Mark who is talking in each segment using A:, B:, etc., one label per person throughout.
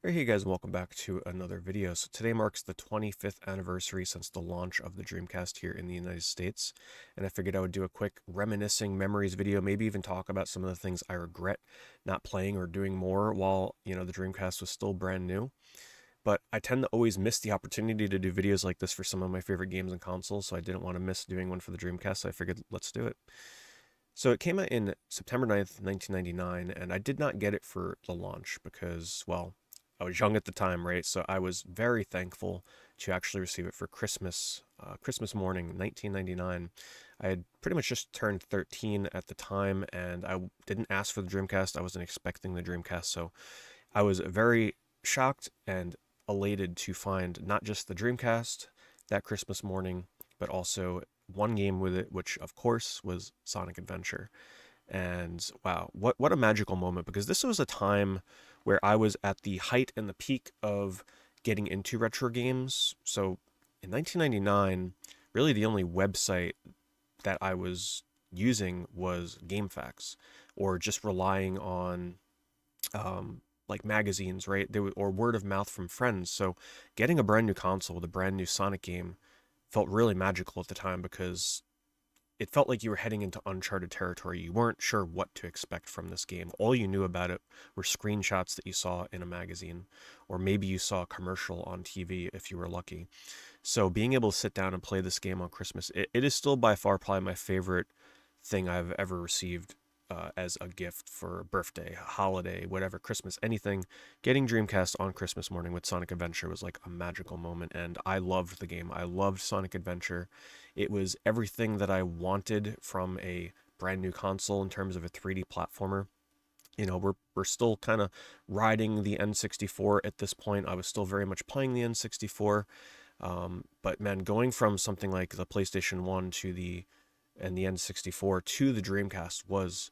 A: Hey guys, and welcome back to another video. So today marks the 25th anniversary since the launch of the Dreamcast here in the United States, and I figured I would do a quick reminiscing memories video, maybe even talk about some of the things I regret not playing or doing more while, the Dreamcast was still brand new. But I tend to always miss the opportunity to do videos like this for some of my favorite games and consoles, so I didn't want to miss doing one for the Dreamcast, so I figured let's do it. So it came out in September 9th, 1999, and I did not get it for the launch because, well, I was young at the time, right? So I was very thankful to actually receive it for Christmas, Christmas morning, 1999. I had pretty much just turned 13 at the time, and I didn't ask for the Dreamcast. I wasn't expecting the Dreamcast, so I was very shocked and elated to find not just the Dreamcast that Christmas morning, but also one game with it, which of course was Sonic Adventure. And wow, what a magical moment, because this was a time where I was at the height and the peak of getting into retro games. So in 1999, really the only website that I was using was GameFAQs, or just relying on like magazines, right? Or word of mouth from friends. So getting a brand new console with a brand new Sonic game felt really magical at the time because it felt like you were heading into uncharted territory. You weren't sure what to expect from this game. All you knew about it were screenshots that you saw in a magazine, or maybe you saw a commercial on TV if you were lucky. So being able to sit down and play this game on Christmas, it is still by far probably my favorite thing I've ever received as a gift for a birthday, a holiday, whatever, Christmas, anything. Getting Dreamcast on Christmas morning with Sonic Adventure was like a magical moment, and I loved the game. I loved Sonic Adventure. It was everything that I wanted from a brand new console in terms of a 3D platformer. We're still kind of riding the N64 at this point. I was still very much playing the N64. But man, going from something like the PlayStation 1 and the N64 to the Dreamcast was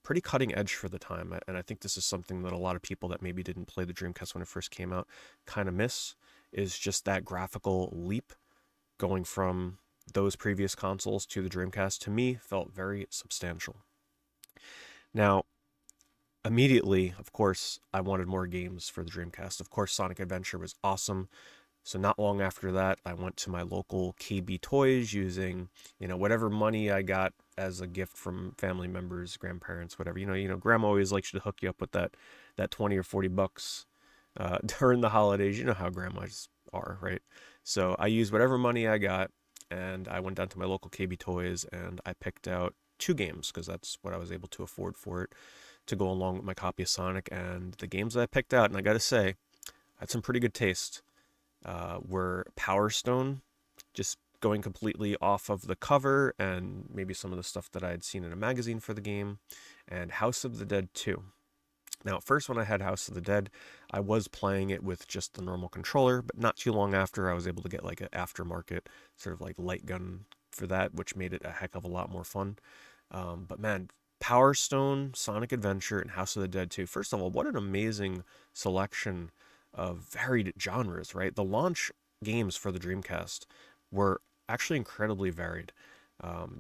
A: pretty cutting edge for the time. And I think this is something that a lot of people that maybe didn't play the Dreamcast when it first came out kind of miss, is just that graphical leap going from those previous consoles to the Dreamcast. To me, felt very substantial. Now, immediately, of course, I wanted more games for the Dreamcast. Of course, Sonic Adventure was awesome. So not long after that, I went to my local KB Toys using, whatever money I got as a gift from family members, grandparents, whatever. Grandma always likes to hook you up with that 20 or 40 bucks during the holidays. You know how grandmas are, right? So I used whatever money I got, and I went down to my local KB Toys and I picked out two games because that's what I was able to afford for it to go along with my copy of Sonic. And the games that I picked out, and I got to say, I had some pretty good taste, were Power Stone, just going completely off of the cover and maybe some of the stuff that I had seen in a magazine for the game, and House of the Dead 2. Now, first when I had House of the Dead, I was playing it with just the normal controller, but not too long after, I was able to get like an aftermarket sort of like light gun for that, which made it a heck of a lot more fun. But man, Power Stone, Sonic Adventure, and House of the Dead 2. First of all, what an amazing selection of varied genres, right? The launch games for the Dreamcast were actually incredibly varied.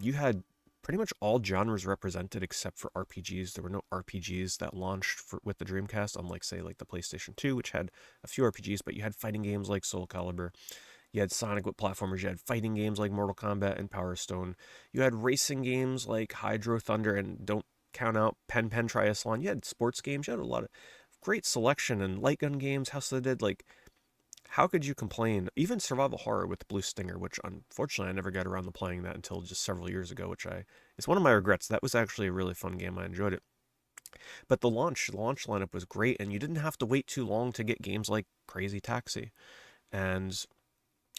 A: You had pretty much all genres represented except for RPGs. There were no RPGs that launched with the Dreamcast, unlike, say, like the PlayStation 2, which had a few RPGs, but you had fighting games like Soul Calibur. You had Sonic with platformers. You had fighting games like Mortal Kombat and Power Stone. You had racing games like Hydro Thunder, and don't count out Pen Triathlon. You had sports games. You had a lot of great selection, and light gun games, House of the Dead. Like, how could you complain? Even survival horror with Blue Stinger, which unfortunately I never got around to playing that until just several years ago, which it's one of my regrets. That was actually a really fun game. I enjoyed it. But the launch lineup was great, and you didn't have to wait too long to get games like Crazy Taxi. And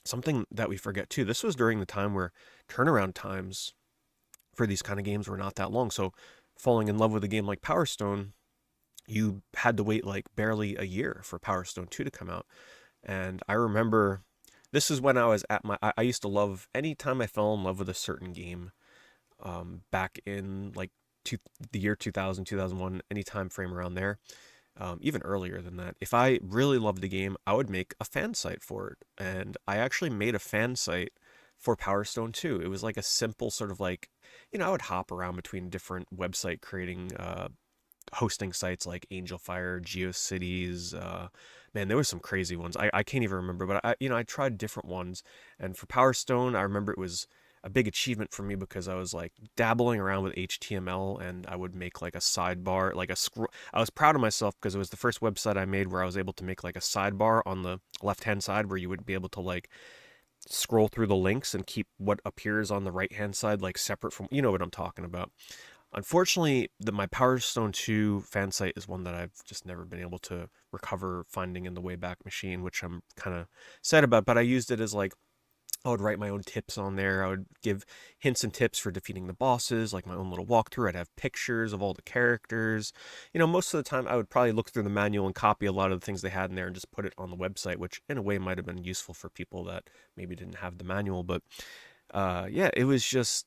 A: something that we forget too, this was during the time where turnaround times for these kind of games were not that long. So falling in love with a game like Power Stone, you had to wait like barely a year for Power Stone 2 to come out. And I remember this is when I was at I used to love anytime I fell in love with a certain game, back in like the year 2000, 2001, any time frame around there, even earlier than that. If I really loved a game, I would make a fan site for it. And I actually made a fan site for Power Stone 2. It was like a simple sort of like, I would hop around between different website creating hosting sites like Angel Fire, GeoCities, Man, there was some crazy ones. I can't even remember, but I tried different ones. And for Power Stone, I remember it was a big achievement for me because I was like dabbling around with HTML and I would make like a sidebar, like a scroll. I was proud of myself because it was the first website I made where I was able to make like a sidebar on the left-hand side where you would be able to like scroll through the links and keep what appears on the right-hand side like separate from, you know what I'm talking about. Unfortunately, my Power Stone 2 fan site is one that I've just never been able to recover finding in the Wayback Machine, which I'm kind of sad about. But I used it as like I would write my own tips on there. I would give hints and tips for defeating the bosses, like my own little walkthrough. I'd have pictures of all the characters. Most of the time I would probably look through the manual and copy a lot of the things they had in there and just put it on the website, which in a way might have been useful for people that maybe didn't have the manual. But yeah, it was just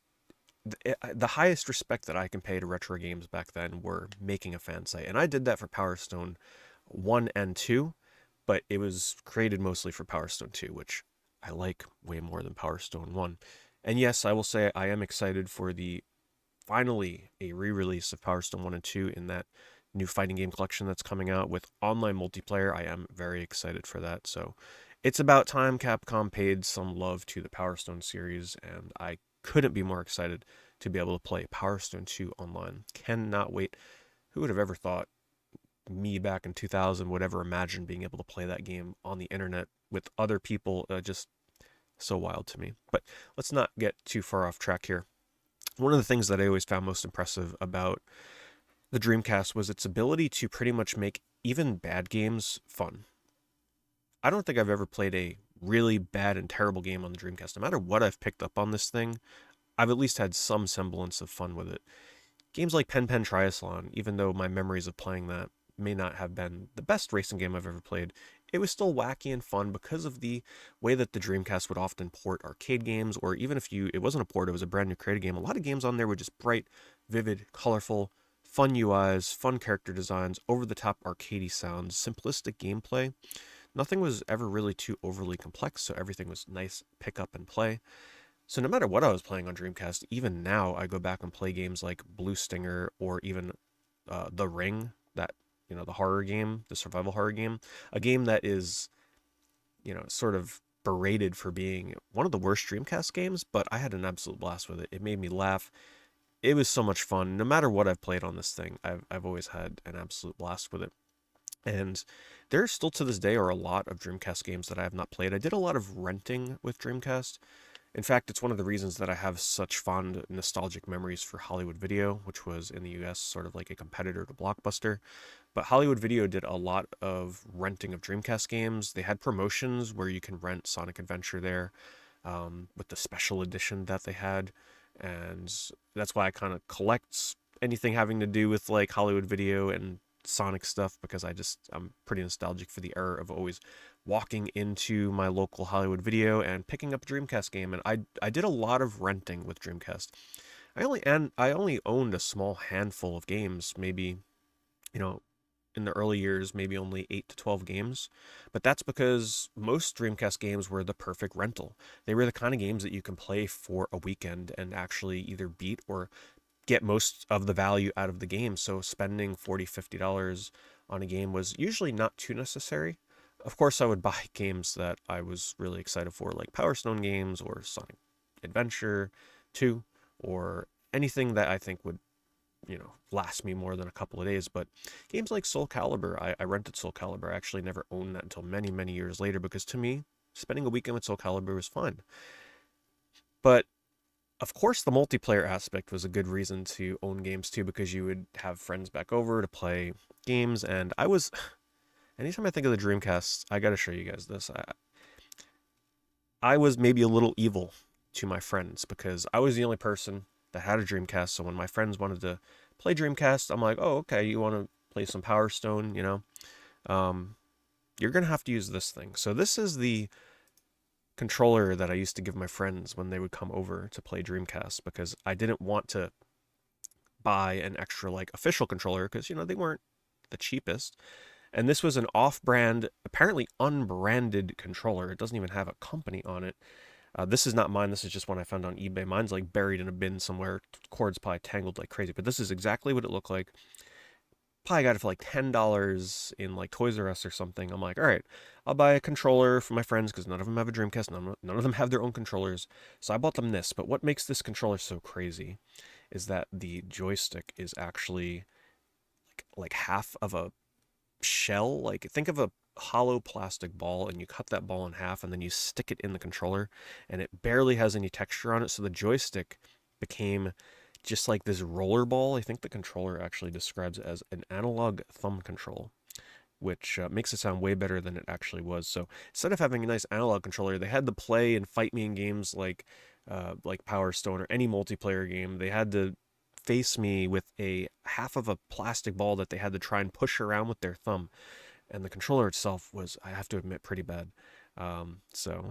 A: the highest respect that I can pay to retro games back then were making a fan site. And I did that for Power Stone 1 and 2, but it was created mostly for Power Stone 2, which I like way more than Power Stone 1. And yes, I will say I am excited for the finally a re-release of Power Stone 1 and 2 in that new fighting game collection that's coming out with online multiplayer. I am very excited for that. So it's about time Capcom paid some love to the Power Stone series, and I couldn't be more excited to be able to play Power Stone 2 online. Cannot wait. Who would have ever thought me back in 2000 would ever imagine being able to play that game on the internet with other people? Just so wild to me. But let's not get too far off track here. One of the things that I always found most impressive about the Dreamcast was its ability to pretty much make even bad games fun. I don't think I've ever played a really bad and terrible game on the Dreamcast. No matter what I've picked up on this thing, I've at least had some semblance of fun with it. Games like Pen Pen Triathlon, even though my memories of playing that may not have been the best racing game I've ever played, it was still wacky and fun because of the way that the Dreamcast would often port arcade games, or even if it wasn't a port, it was a brand new created game. A lot of games on there were just bright, vivid, colorful, fun UIs, fun character designs, over the top arcadey sounds, simplistic gameplay. Nothing was ever really too overly complex, so everything was nice, pick up and play. So no matter what I was playing on Dreamcast, even now I go back and play games like Blue Stinger or even The Ring, that the horror game, the survival horror game, a game that is sort of berated for being one of the worst Dreamcast games, but I had an absolute blast with it. It made me laugh. It was so much fun. No matter what I've played on this thing, I've always had an absolute blast with it. And there still to this day are a lot of Dreamcast games that I have not played. I did a lot of renting with Dreamcast. In fact, it's one of the reasons that I have such fond nostalgic memories for Hollywood Video, which was in the US sort of like a competitor to Blockbuster. But Hollywood Video did a lot of renting of Dreamcast games. They had promotions where you can rent Sonic Adventure there, with the special edition that they had. And that's why I kind of collect anything having to do with like Hollywood Video and Sonic stuff, because I'm pretty nostalgic for the era of always walking into my local Hollywood Video and picking up a Dreamcast game. And I did a lot of renting with Dreamcast. I only owned a small handful of games, maybe, you know, in the early years, maybe only 8 to 12 games. But that's because most Dreamcast games were the perfect rental. They were the kind of games that you can play for a weekend and actually either beat or get most of the value out of the game. So spending $40, $50 on a game was usually not too necessary. Of course, I would buy games that I was really excited for, like Power Stone games or Sonic Adventure 2, or anything that I think would, last me more than a couple of days. But games like Soul Calibur, I rented Soul Calibur. I actually never owned that until many, many years later, because to me, spending a weekend with Soul Calibur was fun. But of course, the multiplayer aspect was a good reason to own games too, because you would have friends back over to play games. And anytime I think of the Dreamcast, I got to show you guys this. I was maybe a little evil to my friends because I was the only person that had a Dreamcast. So when my friends wanted to play Dreamcast, I'm like, oh, okay, you want to play some Power Stone, you're going to have to use this thing. So this is the controller that I used to give my friends when they would come over to play Dreamcast, because I didn't want to buy an extra like official controller because they weren't the cheapest. And this was an off-brand, apparently unbranded controller. It doesn't even have a company on it. This is not mine. This is just one I found on eBay. Mine's like buried in a bin somewhere. Cord's probably tangled like crazy. But this is exactly what it looked like. probably got it for like $10 in like Toys R Us or something. I'm like, all right, I'll buy a controller for my friends because none of them have a Dreamcast. None of them have their own controllers. So I bought them this. But what makes this controller so crazy is that the joystick is actually like half of a shell. Like think of a hollow plastic ball and you cut that ball in half and then you stick it in the controller and it barely has any texture on it. So the joystick became just like this roller ball. I think the controller actually describes it as an analog thumb control, which makes it sound way better than it actually was. So instead of having a nice analog controller, they had to play and fight me in games like Power Stone or any multiplayer game. They had to face me with a half of a plastic ball that they had to try and push around with their thumb. And the controller itself was, I have to admit, pretty bad. So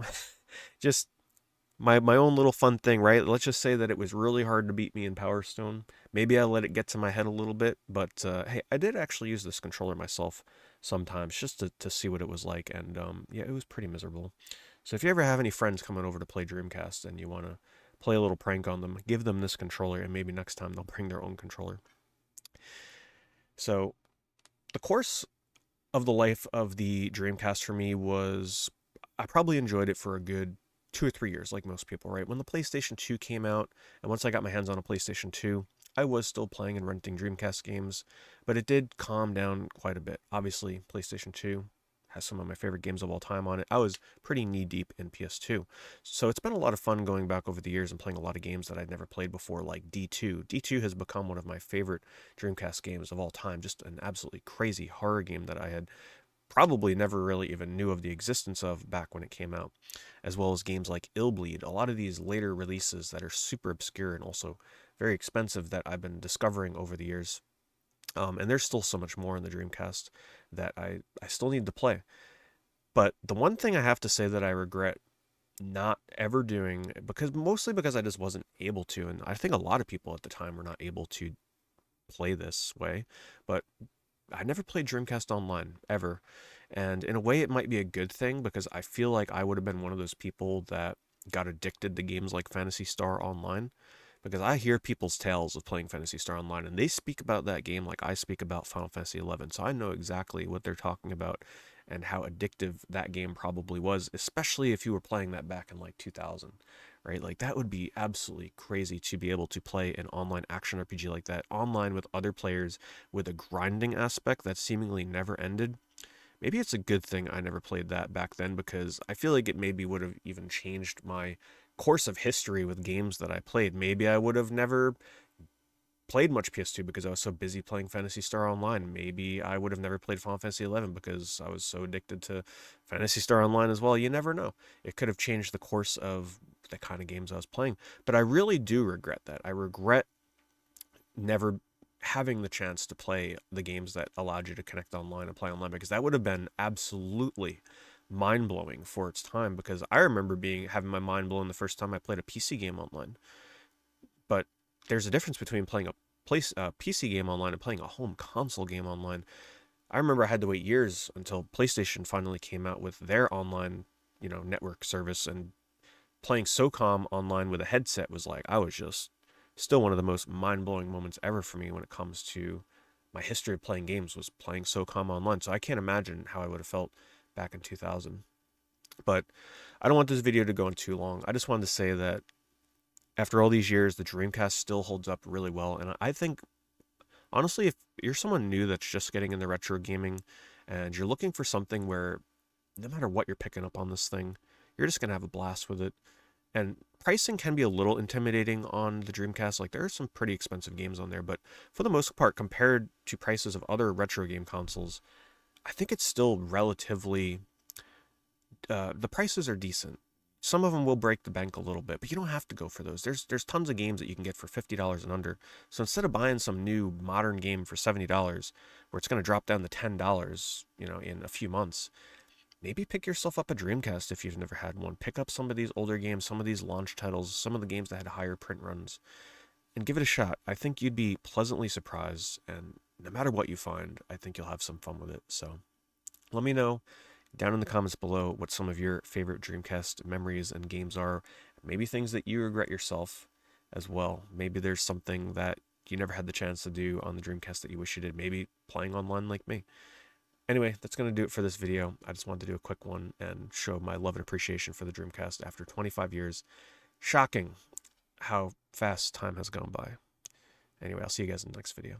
A: just my own little fun thing, right? Let's just say that it was really hard to beat me in Power Stone. Maybe I let it get to my head a little bit, but hey, I did actually use this controller myself sometimes just to see what it was like, and yeah, it was pretty miserable. So if you ever have any friends coming over to play Dreamcast and you want to play a little prank on them, give them this controller, and maybe next time they'll bring their own controller. So the course of the life of the Dreamcast for me was I probably enjoyed it for a good 2 or 3 years, like most people, right? When the PlayStation 2 came out, and once I got my hands on a PlayStation 2, I was still playing and renting Dreamcast games, but it did calm down quite a bit. Obviously, PlayStation 2 has some of my favorite games of all time on it. I was pretty knee deep in PS2. So it's been a lot of fun going back over the years and playing a lot of games that I'd never played before, like D2. D2 has become one of my favorite Dreamcast games of all time, just an absolutely crazy horror game that I had probably never really even knew of the existence of back when it came out, as well as games like Illbleed. A lot of these later releases that are super obscure and also very expensive that I've been discovering over the years. And there's still so much more in the Dreamcast that I still need to play. But the one thing I have to say that I regret not ever doing, because mostly because I just wasn't able to, and I think a lot of people at the time were not able to play this way, but I never played Dreamcast Online ever. And in a way, it might be a good thing because I feel like I would have been one of those people that got addicted to games like Phantasy Star Online. Because I hear people's tales of playing Phantasy Star Online, and they speak about that game like I speak about Final Fantasy 11. So I know exactly what they're talking about and how addictive that game probably was, especially if you were playing that back in like 2000, right? Like that would be absolutely crazy to be able to play an online action RPG like that online with other players with a grinding aspect that seemingly never ended. Maybe it's a good thing I never played that back then because I feel like it maybe would have even changed my course of history with games that I played. Maybe I would have never played much PS2 because I was so busy playing Phantasy Star Online. Maybe I would have never played Final Fantasy 11 because I was so addicted to Phantasy Star Online as well. You never know. It could have changed the course of the kind of games I was playing. But I really do regret that. I regret never having the chance to play the games that allowed you to connect online and play online because that would have been absolutely mind blowing for its time. Because I remember having my mind blown the first time I played a PC game online. But there's a difference between playing a PC game online and playing a home console game online. I remember I had to wait years until PlayStation finally came out with their online, network service, and playing SOCOM online with a headset was like I was just still one of the most mind-blowing moments ever for me when it comes to my history of playing games was playing SOCOM online. So I can't imagine how I would have felt back in 2000. But I don't want this video to go on too long. I just wanted to say that after all these years, the Dreamcast still holds up really well. And I think, honestly, if you're someone new that's just getting into retro gaming and you're looking for something where no matter what you're picking up on this thing, you're just going to have a blast with it. And pricing can be a little intimidating on the Dreamcast. Like, there are some pretty expensive games on there, but for the most part, compared to prices of other retro game consoles, I think it's still relatively, the prices are decent. Some of them will break the bank a little bit, but you don't have to go for those. There's tons of games that you can get for $50 and under. So instead of buying some new modern game for $70, where it's going to drop down to $10, in a few months, maybe pick yourself up a Dreamcast if you've never had one. Pick up some of these older games, some of these launch titles, some of the games that had higher print runs, and give it a shot. I think you'd be pleasantly surprised, and no matter what you find, I think you'll have some fun with it. So let me know down in the comments below what some of your favorite Dreamcast memories and games are. Maybe things that you regret yourself as well. Maybe there's something that you never had the chance to do on the Dreamcast that you wish you did, maybe playing online like me. Anyway, that's going to do it for this video. I just wanted to do a quick one and show my love and appreciation for the Dreamcast after 25 years. Shocking how fast time has gone by. Anyway, I'll see you guys in the next video.